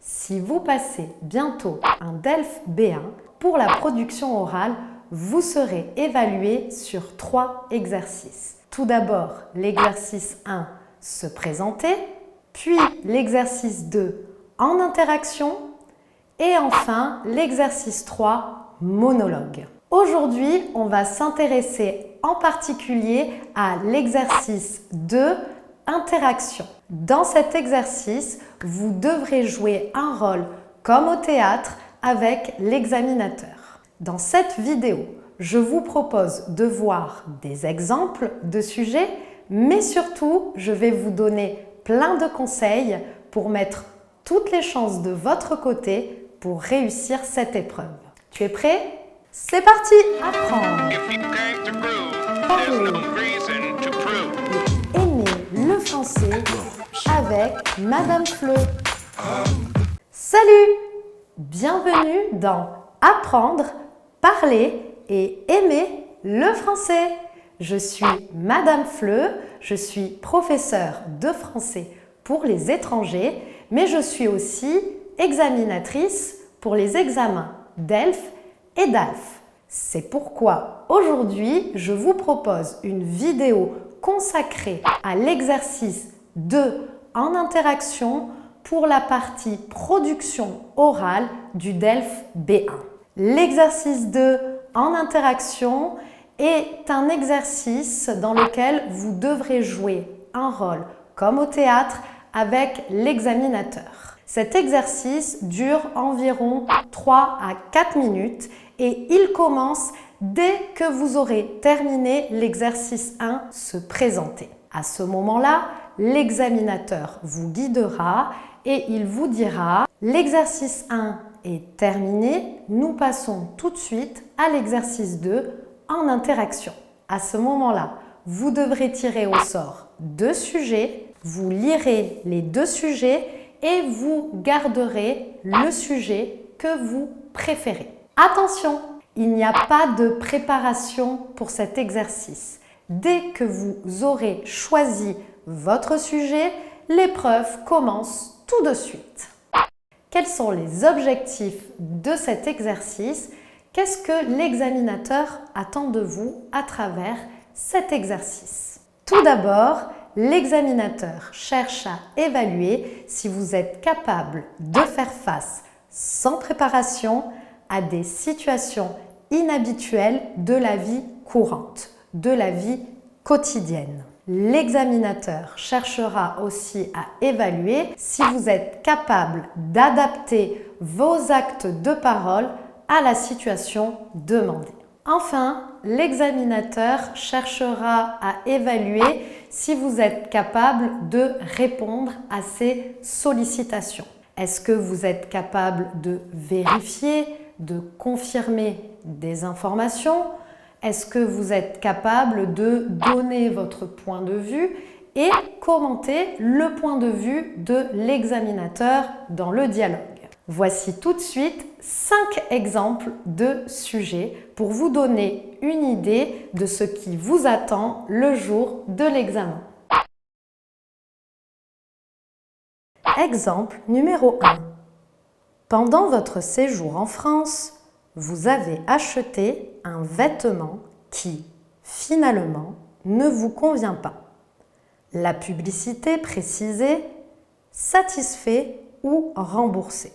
Si vous passez bientôt un DELF B1, pour la production orale, vous serez évalué sur 3 exercices. Tout d'abord, l'exercice 1, se présenter, puis l'exercice 2, en interaction, et enfin l'exercice 3, monologue. Aujourd'hui, on va s'intéresser en particulier à l'exercice 2, interaction. Dans cet exercice, vous devrez jouer un rôle comme au théâtre avec l'examinateur. Dans cette vidéo, je vous propose de voir des exemples de sujets, mais surtout, je vais vous donner plein de conseils pour mettre toutes les chances de votre côté pour réussir cette épreuve. Tu es prêt? C'est parti! Apprendre, parler, aimer le français avec Madame Fleu. Salut! Bienvenue dans Apprendre, parler et aimer le français. Je suis Madame Fleu, je suis professeure de français pour les étrangers, mais je suis aussi examinatrice pour les examens DELF et DALF. C'est pourquoi aujourd'hui, je vous propose une vidéo consacrée à l'exercice 2 en interaction pour la partie production orale du DELF B1. L'exercice 2 en interaction est un exercice dans lequel vous devrez jouer un rôle comme au théâtre avec l'examinateur. Cet exercice dure environ 3 à 4 minutes et il commence dès que vous aurez terminé l'exercice 1, se présenter. À ce moment-là, l'examinateur vous guidera et il vous dira « L'exercice 1 est terminé, nous passons tout de suite à l'exercice 2 en interaction ». À ce moment-là, vous devrez tirer au sort 2 sujets, vous lirez les 2 sujets et vous garderez le sujet que vous préférez. Attention, il n'y a pas de préparation pour cet exercice. Dès que vous aurez choisi votre sujet, l'épreuve commence tout de suite. Quels sont les objectifs de cet exercice? Qu'est-ce que l'examinateur attend de vous à travers cet exercice? Tout d'abord, l'examinateur cherche à évaluer si vous êtes capable de faire face sans préparation à des situations inhabituelles de la vie courante, de la vie quotidienne. L'examinateur cherchera aussi à évaluer si vous êtes capable d'adapter vos actes de parole à la situation demandée. Enfin, l'examinateur cherchera à évaluer si vous êtes capable de répondre à ces sollicitations. Est-ce que vous êtes capable de vérifier, de confirmer des informations? Est-ce que vous êtes capable de donner votre point de vue et commenter le point de vue de l'examinateur dans le dialogue? Voici tout de suite 5 exemples de sujets pour vous donner une idée de ce qui vous attend le jour de l'examen. Exemple numéro 1. Pendant votre séjour en France, vous avez acheté un vêtement qui, finalement, ne vous convient pas. La publicité précisait « satisfait » ou « remboursé ».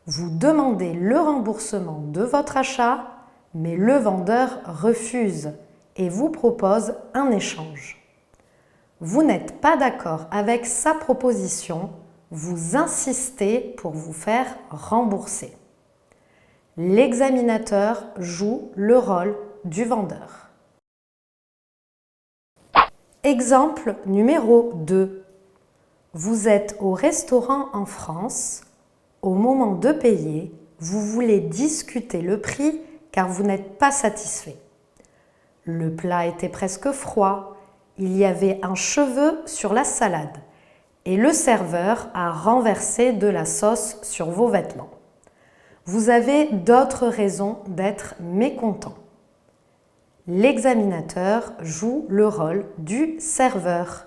Vous demandez le remboursement de votre achat, mais le vendeur refuse et vous propose un échange. Vous n'êtes pas d'accord avec sa proposition, vous insistez pour vous faire rembourser. L'examinateur joue le rôle du vendeur. Exemple numéro 2. Vous êtes au restaurant en France. Au moment de payer, vous voulez discuter le prix car vous n'êtes pas satisfait. Le plat était presque froid, il y avait un cheveu sur la salade et le serveur a renversé de la sauce sur vos vêtements. Vous avez d'autres raisons d'être mécontent. L'examinateur joue le rôle du serveur.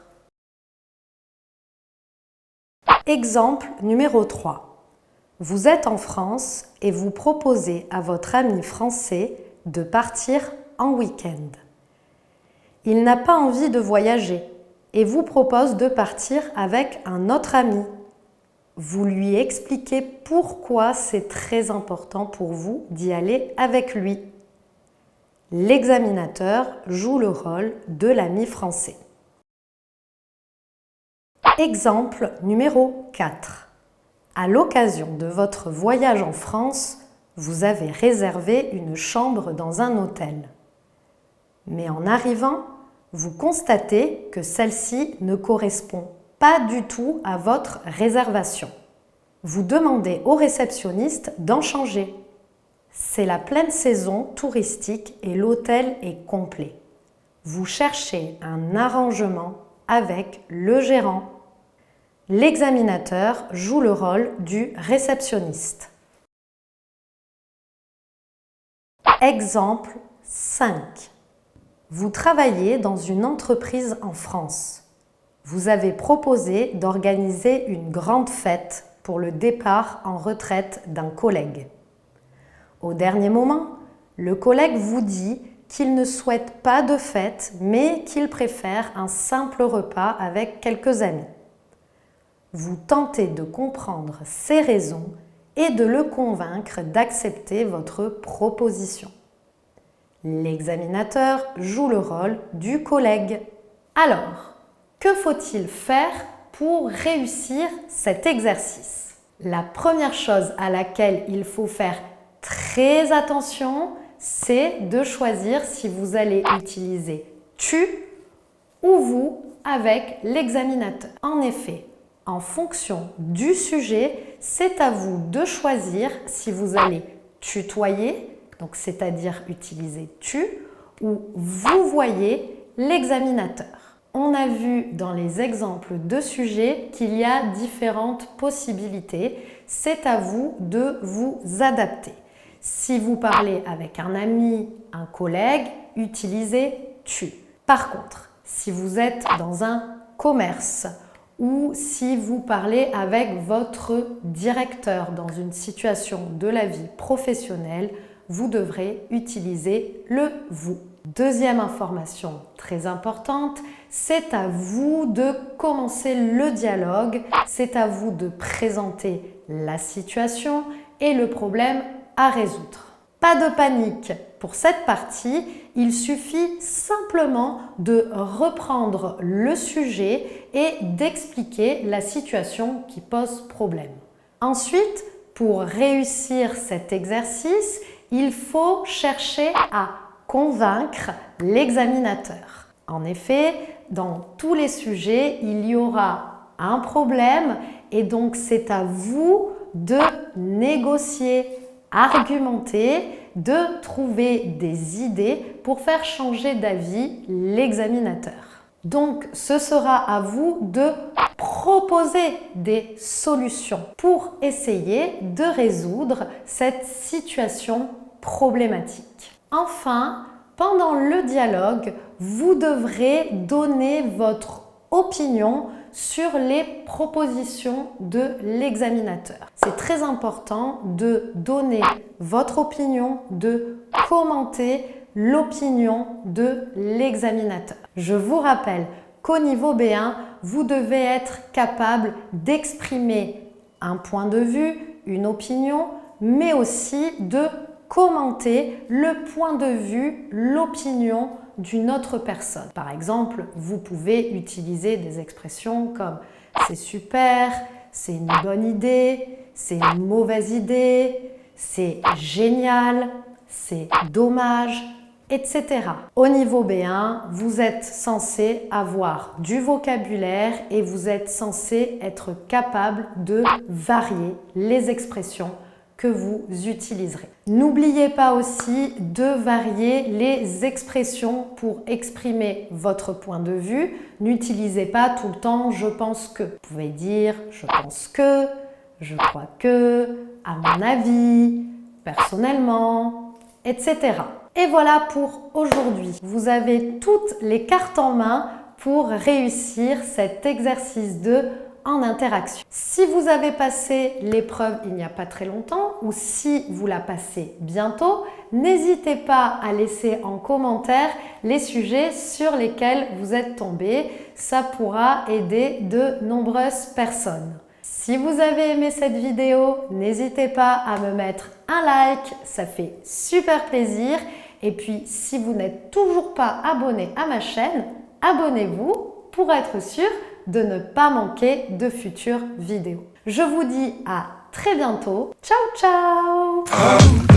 Exemple numéro 3. Vous êtes en France et vous proposez à votre ami français de partir en week-end. Il n'a pas envie de voyager et vous propose de partir avec un autre ami. Vous lui expliquez pourquoi c'est très important pour vous d'y aller avec lui. L'examinateur joue le rôle de l'ami français. Exemple numéro 4. À l'occasion de votre voyage en France, vous avez réservé une chambre dans un hôtel. Mais en arrivant, vous constatez que celle-ci ne correspond pas du tout à votre réservation. Vous demandez au réceptionniste d'en changer. C'est la pleine saison touristique et l'hôtel est complet. Vous cherchez un arrangement avec le gérant. L'examinateur joue le rôle du réceptionniste. Exemple 5. Vous travaillez dans une entreprise en France. Vous avez proposé d'organiser une grande fête pour le départ en retraite d'un collègue. Au dernier moment, le collègue vous dit qu'il ne souhaite pas de fête, mais qu'il préfère un simple repas avec quelques amis. Vous tentez de comprendre ses raisons et de le convaincre d'accepter votre proposition. L'examinateur joue le rôle du collègue. Alors, que faut-il faire pour réussir cet exercice? La première chose à laquelle il faut faire très attention, c'est de choisir si vous allez utiliser tu ou vous avec l'examinateur. En effet, en fonction du sujet, c'est à vous de choisir si vous allez tutoyer, donc c'est-à-dire utiliser tu, ou vous voyez l'examinateur. On a vu dans les exemples de sujets qu'il y a différentes possibilités. C'est à vous de vous adapter. Si vous parlez avec un ami, un collègue, utilisez tu. Par contre, si vous êtes dans un commerce ou si vous parlez avec votre directeur dans une situation de la vie professionnelle, vous devrez utiliser le vous. Deuxième information très importante, c'est à vous de commencer le dialogue, c'est à vous de présenter la situation et le problème à résoudre. Pas de panique, pour cette partie, il suffit simplement de reprendre le sujet et d'expliquer la situation qui pose problème. Ensuite, pour réussir cet exercice, il faut chercher à convaincre l'examinateur. En effet, dans tous les sujets, il y aura un problème et donc c'est à vous de négocier, argumenter, de trouver des idées pour faire changer d'avis l'examinateur. Donc, ce sera à vous de proposer des solutions pour essayer de résoudre cette situation problématique. Enfin, pendant le dialogue, vous devrez donner votre opinion sur les propositions de l'examinateur. C'est très important de donner votre opinion, de commenter l'opinion de l'examinateur. Je vous rappelle qu'au niveau B1, vous devez être capable d'exprimer un point de vue, une opinion, mais aussi de commenter le point de vue, l'opinion d'une autre personne. Par exemple, vous pouvez utiliser des expressions comme « c'est super »,« c'est une bonne idée »,« c'est une mauvaise idée »,« c'est génial »,« c'est dommage », etc. Au niveau B1, vous êtes censé avoir du vocabulaire et vous êtes censé être capable de varier les expressions que vous utiliserez. N'oubliez pas aussi de varier les expressions pour exprimer votre point de vue. N'utilisez pas tout le temps « je pense que ». Vous pouvez dire « je pense que »,« je crois que »,« à mon avis »,« personnellement », etc. Et voilà pour aujourd'hui. Vous avez toutes les cartes en main pour réussir cet exercice de en interaction. Si vous avez passé l'épreuve il n'y a pas très longtemps ou si vous la passez bientôt, n'hésitez pas à laisser en commentaire les sujets sur lesquels vous êtes tombé. Ça pourra aider de nombreuses personnes. Si vous avez aimé cette vidéo, n'hésitez pas à me mettre un like, ça fait super plaisir. Et puis, si vous n'êtes toujours pas abonné à ma chaîne, abonnez-vous pour être sûr de ne pas manquer de futures vidéos. Je vous dis à très bientôt. Ciao, ciao!